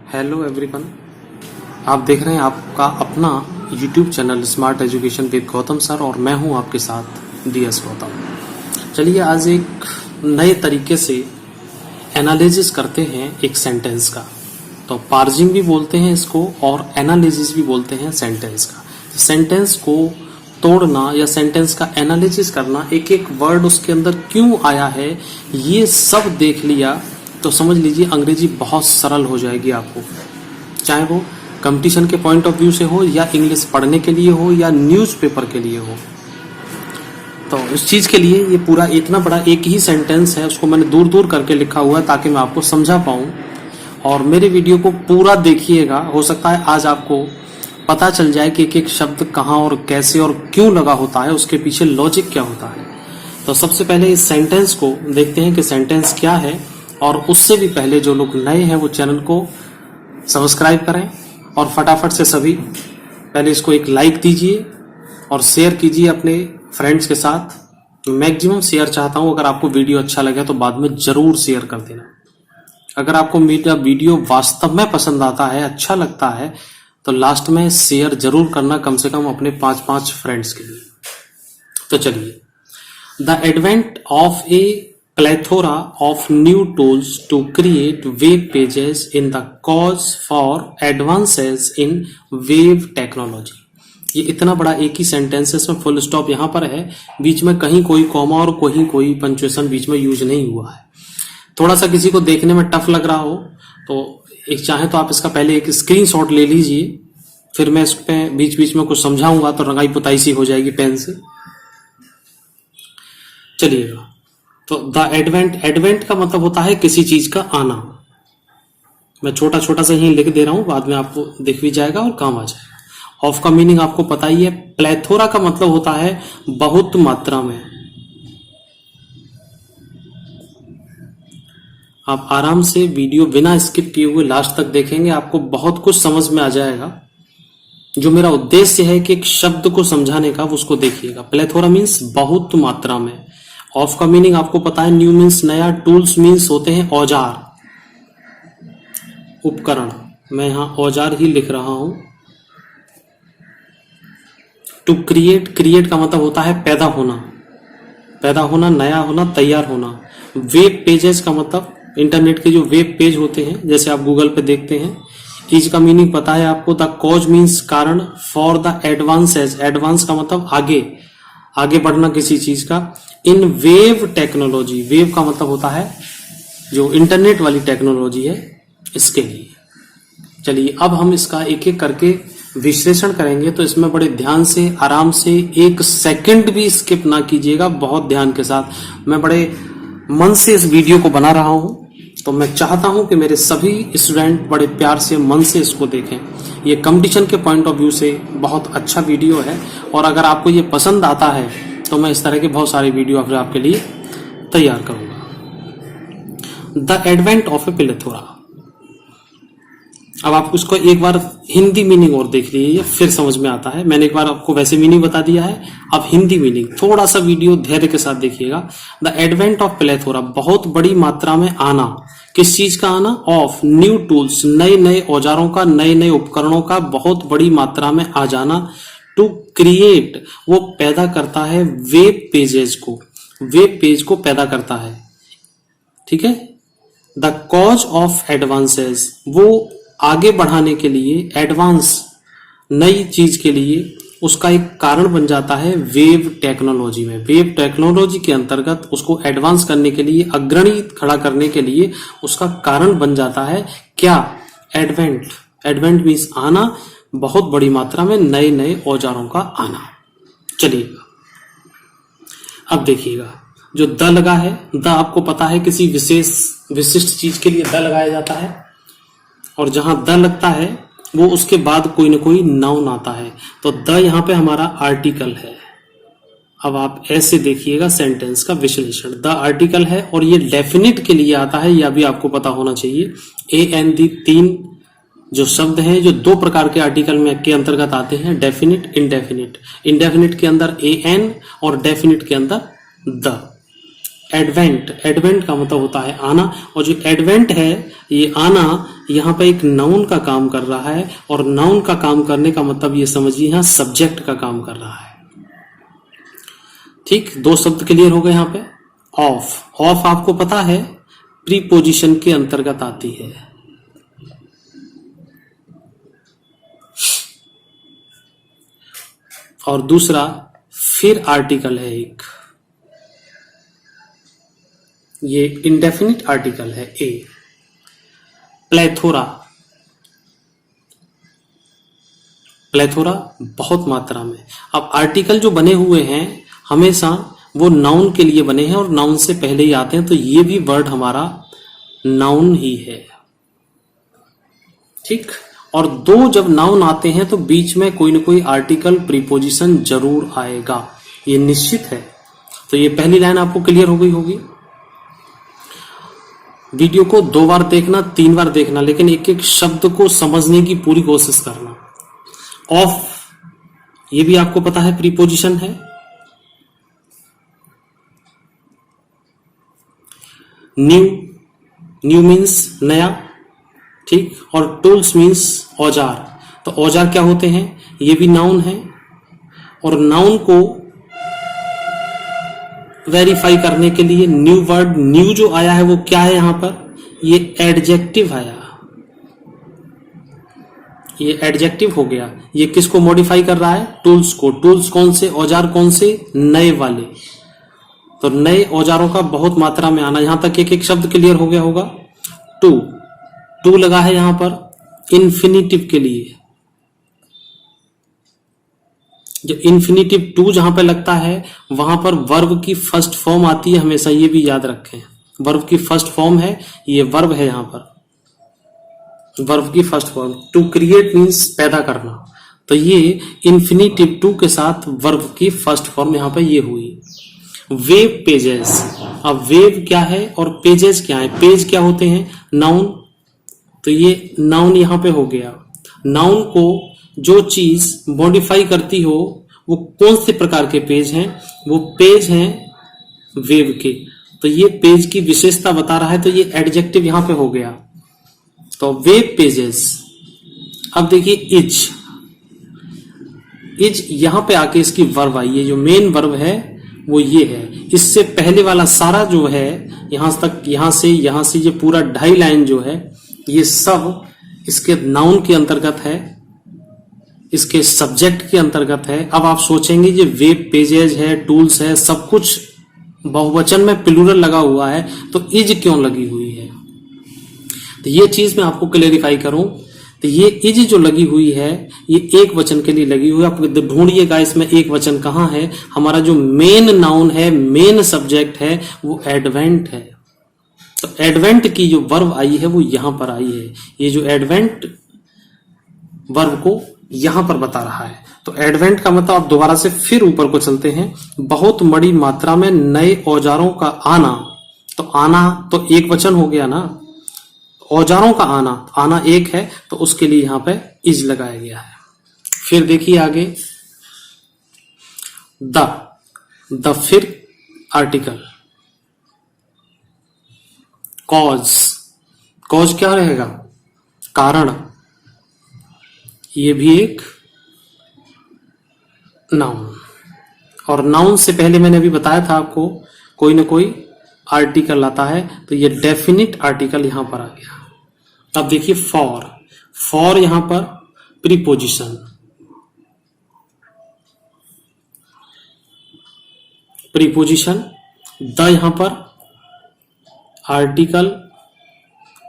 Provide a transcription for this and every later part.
Hello everyone, आप देख रहे हैं आपका अपना YouTube channel smart education with Gautam sir और मैं हूं आपके साथ DS गौतम। चलिए आज एक नए तरीके से एनालिसिस करते हैं एक सेंटेंस का। तो पार्जिंग भी बोलते हैं इसको और एनालिसिस भी बोलते हैं सेंटेंस का। सेंटेंस को तोड़ना या सेंटेंस का एनालिसिस करना, एक एक वर्ड उसके अंदर क्यों आया है, ये सब देख लिया तो समझ लीजिए अंग्रेजी बहुत सरल हो जाएगी आपको, चाहे वो कंपटीशन के पॉइंट ऑफ व्यू से हो या इंग्लिश पढ़ने के लिए हो या न्यूज़पेपर के लिए हो। तो इस चीज के लिए ये पूरा इतना बड़ा एक ही सेंटेंस है, उसको मैंने दूर दूर करके लिखा हुआ है ताकि मैं आपको समझा पाऊं। और मेरे वीडियो को पूरा देखिएगा, हो सकता है आज आपको पता चल जाए कि एक एक शब्द कहाँ और कैसे और क्यों लगा होता है, उसके पीछे लॉजिक क्या होता है। तो सबसे पहले इस सेंटेंस को देखते हैं कि सेंटेंस क्या है, और उससे भी पहले जो लोग नए हैं वो चैनल को सब्सक्राइब करें और फटाफट से सभी पहले इसको एक लाइक दीजिए और शेयर कीजिए अपने फ्रेंड्स के साथ। मैक्सिमम शेयर चाहता हूं, अगर आपको वीडियो अच्छा लगे तो बाद में जरूर शेयर कर देना। अगर आपको मेरा वीडियो वास्तव में पसंद आता है, अच्छा लगता है, तो लास्ट में शेयर जरूर करना, कम से कम अपने 5-5 फ्रेंड्स के लिए। तो चलिए, the advent of A plethora of new tools to create web pages in the cause for advances in web technology। ये इतना बड़ा एक ही सेंटेंस है, इसमें फुल स्टॉप यहाँ पर है, बीच में कहीं कोई कॉमा और कहीं कोई पंक्चुएशन बीच में यूज नहीं हुआ है। थोड़ा सा किसी को देखने में टफ लग रहा हो तो एक चाहे तो आप इसका पहले एक स्क्रीनशॉट ले लीजिए, फिर मैं इस पे बीच बीच में कुछ समझाऊंगा तो रंगाई पुताई सी हो जाएगी पेन से। चलिएगा, तो द एडवेंट का मतलब होता है किसी चीज का आना। मैं छोटा छोटा सा ही लिख दे रहा हूं, बाद में आपको दिख भी जाएगा और काम आ जाएगा। ऑफ का मीनिंग आपको पता ही है। प्लेथोरा का मतलब होता है बहुत मात्रा में। आप आराम से वीडियो बिना स्किप किए हुए लास्ट तक देखेंगे, आपको बहुत कुछ समझ में आ जाएगा। जो मेरा उद्देश्य है कि एक शब्द को समझाने का, उसको देखिएगा। प्लेथोरा मीन्स बहुत मात्रा में। ऑफ का मीनिंग आपको पता है, न्यू मीन्स नया, टूल्स मीन्स होते हैं औजार, उपकरण। मैं यहां औजार ही लिख रहा हूं। टू क्रिएट, क्रिएट का मतलब होता है पैदा होना, पैदा होना, नया होना, तैयार होना। वेब पेजेस का मतलब इंटरनेट के जो वेब पेज होते हैं, जैसे आप गूगल पे देखते हैं। इज का मीनिंग पता है आपको, द कॉज मीन्स कारण, फॉर द एडवांसेज, एडवांस का मतलब आगे, आगे बढ़ना किसी चीज का। इन वेव टेक्नोलॉजी, वेव का मतलब होता है जो इंटरनेट वाली टेक्नोलॉजी है, इसके लिए। चलिए अब हम इसका एक एक करके विश्लेषण करेंगे, तो इसमें बड़े ध्यान से, आराम से, 1 सेकंड भी स्किप ना कीजिएगा, बहुत ध्यान के साथ। मैं बड़े मन से इस वीडियो को बना रहा हूं, तो मैं चाहता हूं कि मेरे सभी स्टूडेंट बड़े प्यार से, मन से इसको देखें। ये कंपटीशन के पॉइंट ऑफ व्यू से बहुत अच्छा वीडियो है, और अगर आपको ये पसंद आता है तो मैं इस तरह के बहुत सारे वीडियो आपके लिए तैयार करूंगा। The advent of A plethora. अब आप उसको एक बार हिंदी मीनिंग और देख लीजिए, फिर समझ में आता है। मैंने एक बार आपको वैसे मीनिंग बता दिया है, अब हिंदी मीनिंग थोड़ा सा वीडियो धैर्य के साथ देखिएगा। द एडवेंट ऑफ प्लेथोरा, बहुत बड़ी मात्रा में आना। किस चीज का आना? ऑफ न्यू टूल्स, नए नए औजारों का, नए नए उपकरणों का बहुत बड़ी मात्रा में आ जाना। टू क्रिएट, वो पैदा करता है वेब पेजेस को, वेब पेज को पैदा करता है, ठीक है। द कॉज ऑफ एडवांसेस, वो आगे बढ़ाने के लिए, एडवांस नई चीज के लिए उसका एक कारण बन जाता है वेब टेक्नोलॉजी में। वेब टेक्नोलॉजी के अंतर्गत उसको एडवांस करने के लिए, अग्रणी खड़ा करने के लिए उसका कारण बन जाता है क्या? एडवेंट। एडवेंट मीन्स आना, बहुत बड़ी मात्रा में नए नए औजारों का आना। चलिए अब देखिएगा, जो द लगा है, द आपको पता है किसी विशेष विशिष्ट चीज के लिए द लगाया जाता है, और जहां द लगता है वो उसके बाद कोई ना कोई नाउन आता है। तो द यहाँ पे हमारा आर्टिकल है। अब आप ऐसे देखिएगा सेंटेंस का विश्लेषण। द आर्टिकल है और ये डेफिनिट के लिए आता है, यह भी आपको पता होना चाहिए। AND 3 जो शब्द हैं, जो 2 प्रकार के आर्टिकल में के अंतर्गत आते हैं, डेफिनिट, इंडेफिनिट। इंडेफिनिट के अंदर AN और डेफिनिट के अंदर द। एडवेंट, एडवेंट का मतलब होता है आना, और जो एडवेंट है, ये आना, यहाँ पे एक नाउन का काम कर रहा है, और नाउन का काम करने का मतलब ये समझिए यहाँ सब्जेक्ट का काम कर रहा है। ठीक, दो शब्द क्लियर हो गए यहाँ पे। ऑफ, ऑफ आपको पता है प्रीपोजिशन के अंतर्गत आती है। और दूसरा फिर आर्टिकल है एक, ये इंडेफिनिट आर्टिकल है ए। प्लेथोरा, प्लेथोरा बहुत मात्रा में। अब आर्टिकल जो बने हुए हैं हमेशा वो नाउन के लिए बने हैं और नाउन से पहले ही आते हैं, तो ये भी वर्ड हमारा नाउन ही है। ठीक, और दो जब नाउन आते हैं तो बीच में कोई ना कोई आर्टिकल प्रीपोजिशन जरूर आएगा, ये निश्चित है। तो ये पहली लाइन आपको क्लियर हो गई होगी। वीडियो को 2 बार देखना, 3 बार देखना, लेकिन एक एक शब्द को समझने की पूरी कोशिश करना। ऑफ, ये भी आपको पता है प्रीपोजिशन है। न्यू, न्यू मीन्स नया, ठीक, और टूल्स मीन्स औजार। तो औजार क्या होते हैं, ये भी नाउन है। और नाउन को वेरीफाई करने के लिए न्यू वर्ड, न्यू जो आया है वो क्या है यहां पर, ये एडजेक्टिव आया, ये एडजेक्टिव हो गया। ये किसको मॉडिफाई कर रहा है, टूल्स को। टूल्स कौन से, औजार कौन से, नए वाले। तो नए औजारों का बहुत मात्रा में आना, यहां तक एक एक शब्द क्लियर हो गया होगा। टू, टू लगा है यहां पर इन्फिनिटिव के लिए। जो इन्फिनिटिव टू जहां पे लगता है वहां पर वर्ब की फर्स्ट फॉर्म आती है हमेशा, ये भी याद रखें। वर्ब की फर्स्ट फॉर्म है, ये वर्ब है यहां पर, वर्ब की first form. To create means पैदा करना, तो ये इन्फिनिटिव टू के साथ वर्ब की फर्स्ट फॉर्म यहां पर ये हुई। वेब पेजेस, अब वेब क्या है और पेजेस क्या है। पेज क्या होते हैं, नाउन, तो ये नाउन यहां पे हो गया। नाउन को जो चीज मॉडिफाई करती हो वो कौन से प्रकार के पेज हैं, वो पेज हैं वेब के। तो ये पेज की विशेषता बता रहा है, तो ये एडजेक्टिव यहां पे हो गया। तो वेब पेजेस। अब देखिए इज, इज यहां पे आके इसकी वर्ब आई, ये जो मेन वर्ब है वो ये है। इससे पहले वाला सारा जो है यहां तक, यहां से ये पूरा 2.5 लाइन जो है ये सब इसके नाउन के अंतर्गत है, इसके सब्जेक्ट के अंतर्गत है। अब आप सोचेंगे ये वेब पेजेज है, टूल्स है, सब कुछ बहुवचन में प्लूरल लगा हुआ है, तो इज क्यों लगी हुई है। तो ये चीज मैं आपको क्लेरिफाई करूं, तो ये इज जो लगी हुई है ये एक वचन के लिए लगी हुई है। आप ढूंढिएगा इसमें एक वचन कहां है। हमारा जो मेन नाउन है, मेन सब्जेक्ट है, वो एडवेंट है। तो एडवेंट की जो वर्ब आई है वो यहां पर आई है। ये जो एडवेंट वर्ब को यहां पर बता रहा है। तो एडवेंट का मतलब, आप दोबारा से फिर ऊपर को चलते हैं, बहुत बड़ी मात्रा में नए औजारों का आना। तो आना तो एक वचन हो गया ना, औजारों का आना, आना एक है, तो उसके लिए यहां पे इज लगाया गया है। फिर देखिए आगे, द फिर आर्टिकल। कॉज, कॉज क्या रहेगा, कारण। ये भी एक नाउन, और नाउन से पहले मैंने अभी बताया था आपको कोई ना कोई आर्टिकल आता है, तो ये डेफिनिट आर्टिकल यहां पर आ गया। अब देखिए फॉर, फॉर यहां पर प्रीपोजिशन, प्रीपोजिशन। द यहां पर आर्टिकल,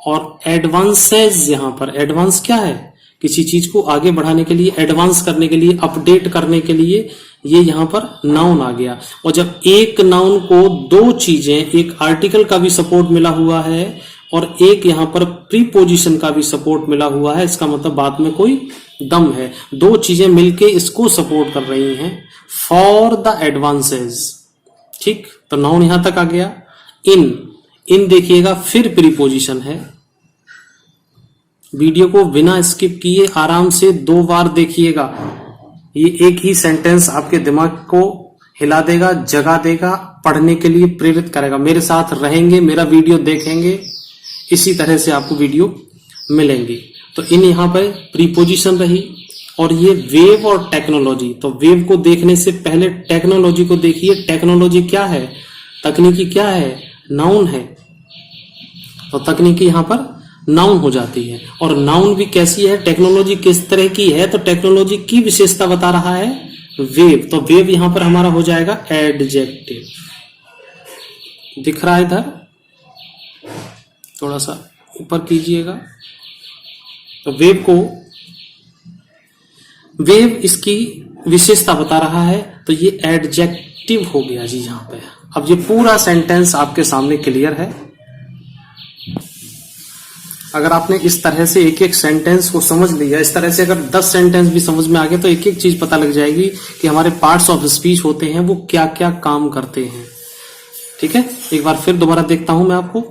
और एडवांसेज यहां पर, एडवांस क्या है, किसी चीज को आगे बढ़ाने के लिए, एडवांस करने के लिए, अपडेट करने के लिए, ये यहां पर नाउन आ गया। और जब एक नाउन को दो चीजें, एक आर्टिकल का भी सपोर्ट मिला हुआ है और एक यहां पर प्रीपोजिशन का भी सपोर्ट मिला हुआ है, इसका मतलब बात में कोई दम है। दो चीजें मिलके इसको सपोर्ट कर रही हैं, फॉर द एडवांसेज। ठीक, तो नाउन यहां तक आ गया। इन देखिएगा फिर प्रीपोजिशन है। वीडियो को बिना स्किप किए आराम से 2 बार देखिएगा, ये एक ही सेंटेंस आपके दिमाग को हिला देगा, जगा देगा, पढ़ने के लिए प्रेरित करेगा। मेरे साथ रहेंगे, मेरा वीडियो देखेंगे, इसी तरह से आपको वीडियो मिलेंगी। तो इन यहाँ पर प्रीपोजिशन रही, और ये वेव और टेक्नोलॉजी। तो वेव को देखने से पहले टेक्नोलॉजी को देखिए। टेक्नोलॉजी क्या है, तकनीकी क्या है, नाउन है। तो तकनीकी यहाँ पर नाउन हो जाती है। और नाउन भी कैसी है, टेक्नोलॉजी किस तरह की है, तो टेक्नोलॉजी की विशेषता बता रहा है वेव। तो वेव यहां पर हमारा हो जाएगा एडजेक्टिव। दिख रहा है इधर, थोड़ा सा ऊपर कीजिएगा। तो वेव इसकी विशेषता बता रहा है, तो ये एडजेक्टिव हो गया जी यहां पे। अब ये पूरा सेंटेंस आपके सामने क्लियर है। अगर आपने इस तरह से एक एक सेंटेंस को समझ लिया, इस तरह से अगर 10 सेंटेंस भी समझ में आ गए, तो एक एक चीज पता लग जाएगी कि हमारे पार्ट्स ऑफ स्पीच होते हैं वो क्या क्या काम करते हैं। ठीक है, एक बार फिर दोबारा देखता हूं मैं आपको।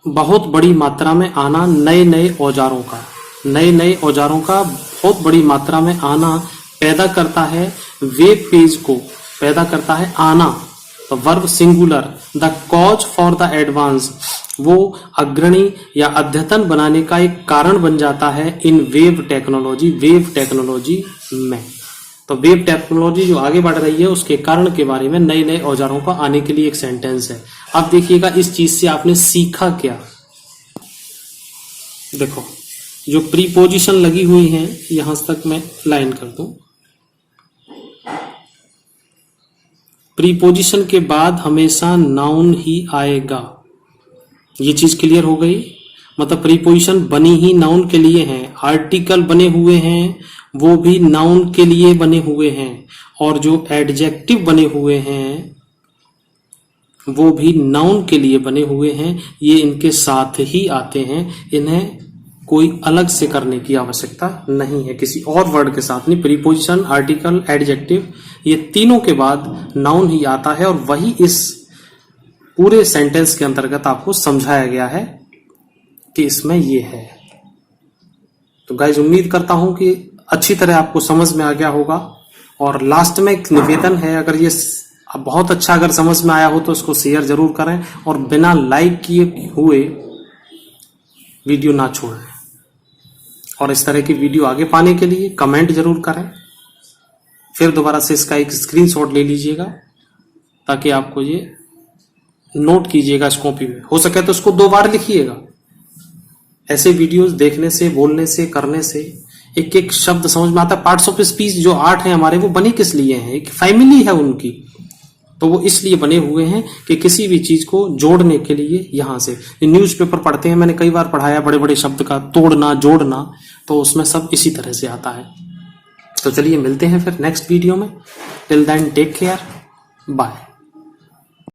बहुत बड़ी मात्रा में आना नए नए औजारों का, नए नए औजारों का बहुत बड़ी मात्रा में आना पैदा करता है वेब पेज को, पैदा करता है आना। तो verb singular, the cause for the advance, वो अग्रणी या अद्यतन बनाने का एक कारण बन जाता है इन वेब टेक्नोलॉजी में। तो वेब टेक्नोलॉजी जो आगे बढ़ रही है उसके कारण के बारे में नए नए औजारों का आने के लिए एक सेंटेंस है। अब देखिएगा इस चीज से आपने सीखा क्या। देखो जो प्रीपोजिशन लगी हुई है, यहां तक मैं लाइन कर दूं। प्रीपोजिशन के बाद हमेशा नाउन ही आएगा, ये चीज क्लियर हो गई। मतलब प्रीपोजिशन बनी ही नाउन के लिए हैं, आर्टिकल बने हुए हैं वो भी नाउन के लिए बने हुए हैं, और जो एडजेक्टिव बने हुए हैं वो भी नाउन के लिए बने हुए हैं। ये इनके साथ ही आते हैं, इन्हें कोई अलग से करने की आवश्यकता नहीं है, किसी और वर्ड के साथ नहीं। प्रीपोजिशन, आर्टिकल, एडजेक्टिव, ये तीनों के बाद नाउन ही आता है, और वही इस पूरे सेंटेंस के अंतर्गत आपको समझाया गया है कि इसमें ये है। तो गाइज उम्मीद करता हूं कि अच्छी तरह आपको समझ में आ गया होगा। और लास्ट में एक निवेदन है, अगर ये बहुत अच्छा अगर समझ में आया हो तो इसको शेयर जरूर करें, और बिना लाइक किए हुए वीडियो ना छोड़ें। और इस तरह की वीडियो आगे पाने के लिए कमेंट जरूर करें। फिर दोबारा से इसका एक स्क्रीनशॉट ले लीजिएगा, ताकि आपको ये नोट कीजिएगा इस कॉपी में। हो सके तो इसको 2 बार लिखिएगा। ऐसे वीडियोस देखने से, बोलने से, करने से एक एक शब्द समझ में आता है। पार्ट्स ऑफ स्पीच जो 8 हैं हमारे, वो बने किस लिए हैं, एक फैमिली है उनकी, तो वो इसलिए बने हुए हैं कि किसी भी चीज को जोड़ने के लिए। यहां से न्यूज़पेपर पढ़ते हैं, मैंने कई बार पढ़ाया बड़े बड़े शब्द का तोड़ना, जोड़ना, तो उसमें सब इसी तरह से आता है। तो चलिए मिलते हैं फिर नेक्स्ट वीडियो में। Till then take care, bye.